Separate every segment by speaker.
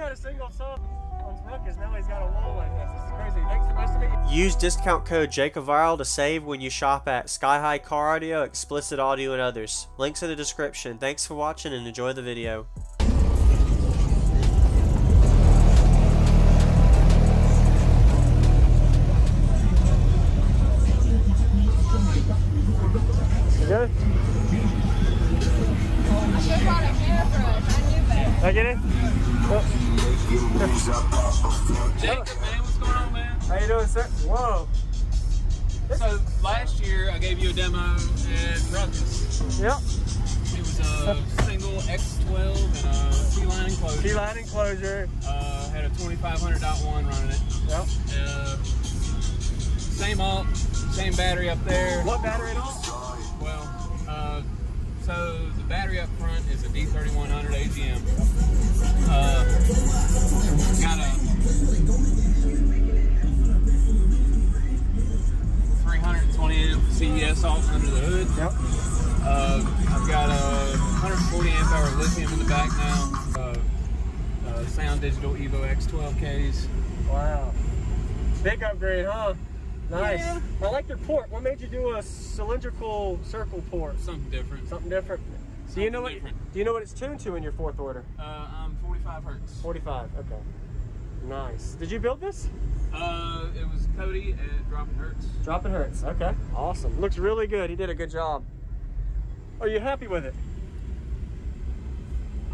Speaker 1: had a single song on his ruckus, now he's got a wall like this. This is crazy. Thanks, nice to meet you. Use discount code JACOVIRAL to save when you shop at Sky High Car Audio, Explicit Audio, and others. Links in the description. Thanks for watching and enjoy the video. Good?
Speaker 2: I should have brought a hairbrush. I knew better.
Speaker 1: I get it?
Speaker 3: Jacob, man, what's going on, man?
Speaker 1: How you doing, sir? Whoa.
Speaker 3: So, last year I gave you a demo at Ruckus.
Speaker 1: Yep.
Speaker 3: It was a single X12 and a T-line enclosure.
Speaker 1: T-line enclosure.
Speaker 3: Had a 2500.1 running it.
Speaker 1: Yep.
Speaker 3: Same alt, same battery up there.
Speaker 1: What battery at all?
Speaker 3: Well, so the battery up front is a D3100 AGM. Got a 320 amp CES alt under the hood.
Speaker 1: Yep.
Speaker 3: I've got a 140 amp hour lithium in the back now. Sound Digital Evo X12Ks.
Speaker 1: Wow. Big upgrade, huh? Nice.
Speaker 3: Yeah.
Speaker 1: I like your port. What made you do a cylindrical circle port?
Speaker 3: Something different.
Speaker 1: Something different. So do you know what it's tuned to in your fourth order?
Speaker 3: I'm 45 hertz.
Speaker 1: 45. Okay. Nice. Did you build this?
Speaker 3: It was Cody at Dropping Hertz.
Speaker 1: Dropping Hertz. Okay. Awesome. Looks really good. He did a good job. Are you happy with it?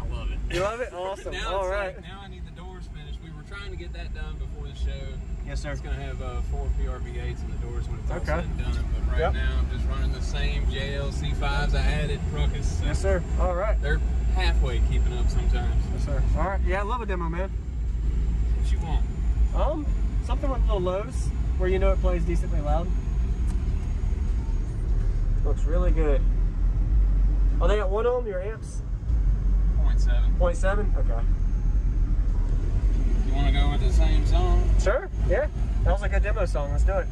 Speaker 3: I love it.
Speaker 1: You love it? Awesome.
Speaker 3: Now
Speaker 1: All
Speaker 3: it's
Speaker 1: right.
Speaker 3: like, now I need the doors finished. We were trying to get that done before the show.
Speaker 1: Yes, sir.
Speaker 3: It's going to have 4 PRV8s in the doors when it's all said and done. But right
Speaker 1: Yep.
Speaker 3: now I'm just running the same JLC5s I had at Ruckus. So
Speaker 1: Yes, sir. All right.
Speaker 3: they're halfway keeping up sometimes.
Speaker 1: Yes, sir. All right. Yeah, I love a demo, man.
Speaker 3: What you want?
Speaker 1: Something with little lows where you know it plays decently loud. Looks really good. Oh, they got 1 ohm, your amps?
Speaker 3: 0.7.
Speaker 1: 0.7? Okay.
Speaker 3: You want to go with the same song?
Speaker 1: Sure, yeah. That was like a demo song. Let's do it.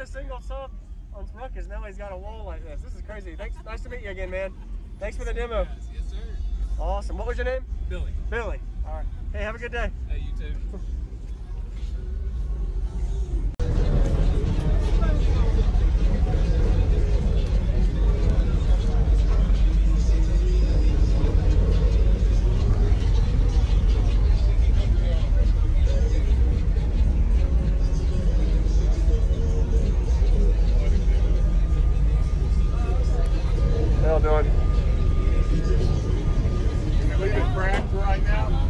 Speaker 1: had a single sub on Smuckers. Now he's got a wall like this. This is crazy. Thanks. Nice to meet you again, man. Thanks for the demo.
Speaker 3: Yes, sir.
Speaker 1: Awesome. What was your name?
Speaker 3: Billy.
Speaker 1: Billy. All right. Hey, have a good day.
Speaker 3: Hey, you too.
Speaker 1: How you doing?
Speaker 4: Leave it cracked right now.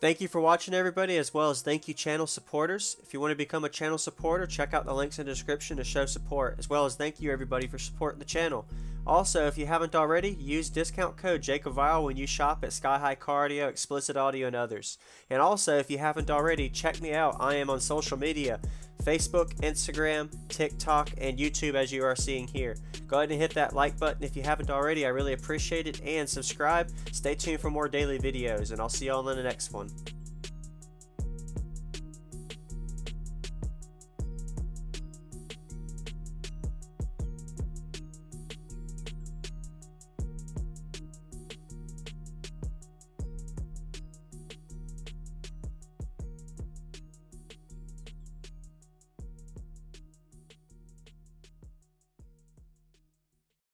Speaker 1: Thank you for watching, everybody, as well as thank you channel supporters. If you want to become a channel supporter, check out the links in the description to show support, as well as thank you everybody for supporting the channel. Also, if you haven't already, use discount code JACOBVIRAL when you shop at Sky High Car Audio, Explicit Audio, and others. And also, if you haven't already, check me out. I am on social media, Facebook, Instagram, TikTok, and YouTube, as you are seeing here. Go ahead and hit that like button if you haven't already. I really appreciate it. And subscribe. Stay tuned for more daily videos, and I'll see y'all in the next one.